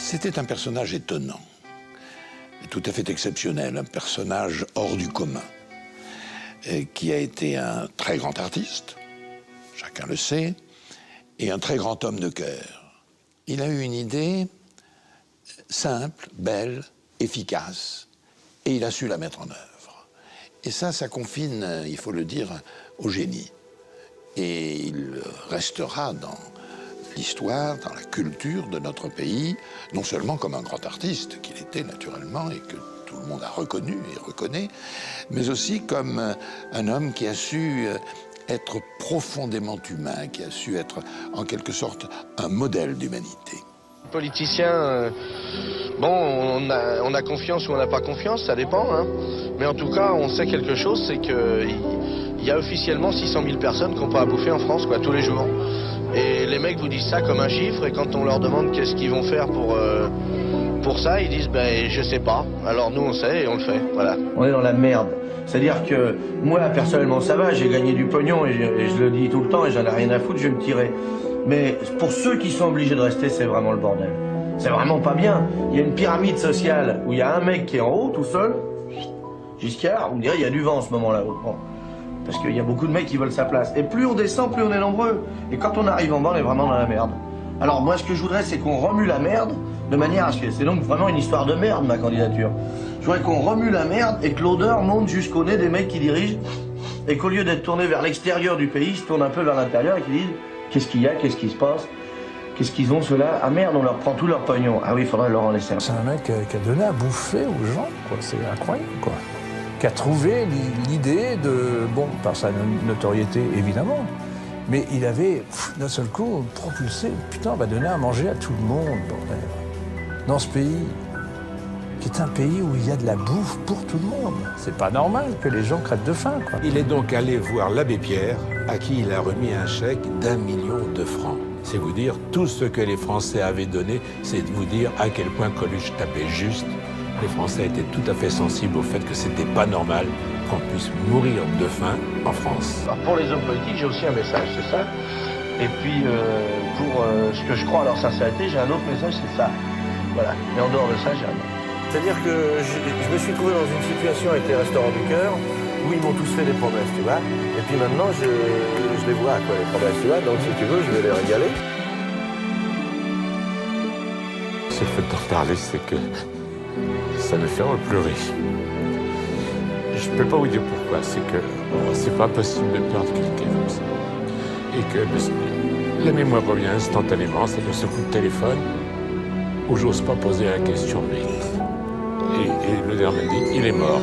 C'était un personnage étonnant, et tout à fait exceptionnel, un personnage hors du commun, qui a été un très grand artiste, chacun le sait, et un très grand homme de cœur. Il a eu une idée simple, belle, efficace, et il a su la mettre en œuvre. Et ça confine, il faut le dire, au génie. Et il restera dans l'histoire, dans la culture de notre pays, non seulement comme un grand artiste qu'il était naturellement et que tout le monde a reconnu et reconnaît, mais aussi comme un homme qui a su être profondément humain, qui a su être en quelque sorte un modèle d'humanité. Politicien, bon, on a confiance ou on n'a pas confiance, ça dépend, hein. Mais en tout cas, on sait quelque chose, c'est qu'il y a officiellement 600 000 personnes qui n'ont pas à bouffer en France, quoi, tous les jours. Et les mecs vous disent ça comme un chiffre, et quand on leur demande qu'est-ce qu'ils vont faire pour ça, ils disent ben je sais pas. Alors nous on sait et on le fait, voilà. On est dans la merde. C'est-à-dire que moi personnellement ça va, j'ai gagné du pognon et je le dis tout le temps et j'en ai rien à foutre, je vais me tirer. Mais pour ceux qui sont obligés de rester, c'est vraiment le bordel. C'est vraiment pas bien. Il y a une pyramide sociale où il y a un mec qui est en haut tout seul, Giscard, on dirait il y a du vent en ce moment-là. Bon. Parce qu'il y a beaucoup de mecs qui veulent sa place. Et plus on descend, plus on est nombreux. Et quand on arrive en bas, on est vraiment dans la merde. Alors moi, ce que je voudrais, c'est qu'on remue la merde de manière à ce que... C'est donc vraiment une histoire de merde, ma candidature. Je voudrais qu'on remue la merde et que l'odeur monte jusqu'au nez des mecs qui dirigent. Et qu'au lieu d'être tournés vers l'extérieur du pays, ils se tournent un peu vers l'intérieur et qu'ils disent qu'est-ce qu'il y a, qu'est-ce qui se passe, qu'est-ce qu'ils ont ceux-là. Ah merde, on leur prend tout leur pognon. Ah oui, il faudrait leur en laisser un. C'est un mec qui a donné à bouffer aux gens, quoi. C'est incroyable, quoi. Qui a trouvé l'idée de, bon, par sa notoriété évidemment, mais il avait d'un seul coup propulsé, putain, on va donner à manger à tout le monde, bordel. Dans ce pays, qui est un pays où il y a de la bouffe pour tout le monde. C'est pas normal que les gens crèvent de faim, quoi. Il est donc allé voir l'abbé Pierre, à qui il a remis un chèque d'1 million de francs. C'est vous dire, tout ce que les Français avaient donné, c'est de vous dire à quel point Coluche tapait juste. Les Français étaient tout à fait sensibles au fait que c'était pas normal qu'on puisse mourir de faim en France. Alors pour les hommes politiques, j'ai aussi un message, c'est ça. Et puis pour ce que je crois à leur sincérité, j'ai un autre message, c'est ça. Voilà. Mais en dehors de ça, j'ai rien. C'est-à-dire que je me suis trouvé dans une situation avec les Restaurants du Cœur où ils m'ont tous fait des promesses, tu vois. Et puis maintenant, je les vois, quoi, les promesses, tu vois. Donc si tu veux, je vais les régaler. C'est le fait de reparler, c'est que ça me fait pleurer. Je peux pas vous dire pourquoi, c'est que c'est pas possible de perdre quelqu'un comme ça. Et que la mémoire revient instantanément, c'est-à-dire ce coup de téléphone où j'ose pas poser la question, mais... Et le dernier dit, il est mort.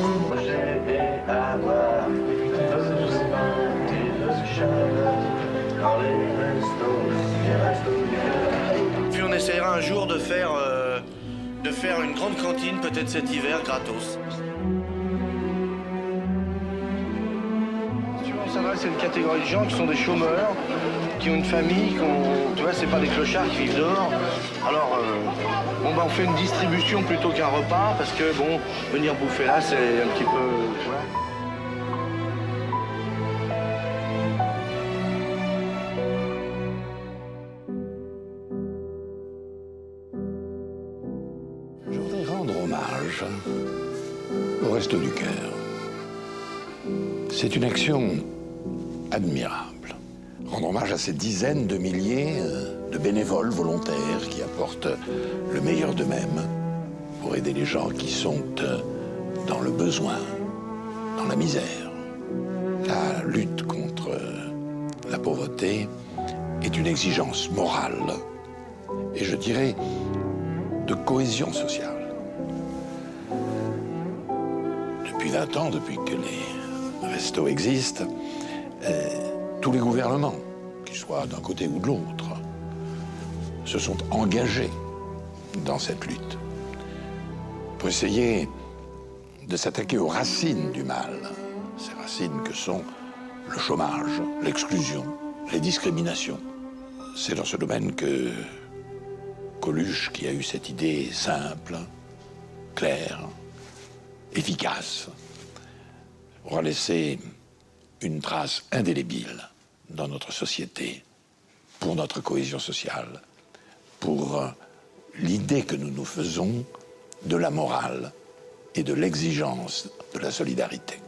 Puis on essaiera un jour de faire une grande cantine, peut-être cet hiver, gratos. Tu vois, on s'adresse à une catégorie de gens qui sont des chômeurs, qui ont une famille, tu vois, c'est pas des clochards qui vivent dehors. Alors, on fait une distribution plutôt qu'un repas, parce que, bon, venir bouffer là, c'est un petit peu, tu vois. Je voudrais rendre hommage au Resto du Cœur. C'est une action admirable. Rendre hommage à ces dizaines de milliers de bénévoles volontaires qui apportent le meilleur d'eux-mêmes pour aider les gens qui sont dans le besoin, dans la misère. La lutte contre la pauvreté est une exigence morale et je dirais de cohésion sociale. Depuis 20 ans, depuis que les restos existent, tous les gouvernements, qu'ils soient d'un côté ou de l'autre, se sont engagés dans cette lutte pour essayer de s'attaquer aux racines du mal, ces racines que sont le chômage, l'exclusion, les discriminations. C'est dans ce domaine que Coluche, qui a eu cette idée simple, claire, efficace, aura laissé une trace indélébile dans notre société, pour notre cohésion sociale, pour l'idée que nous nous faisons de la morale et de l'exigence de la solidarité.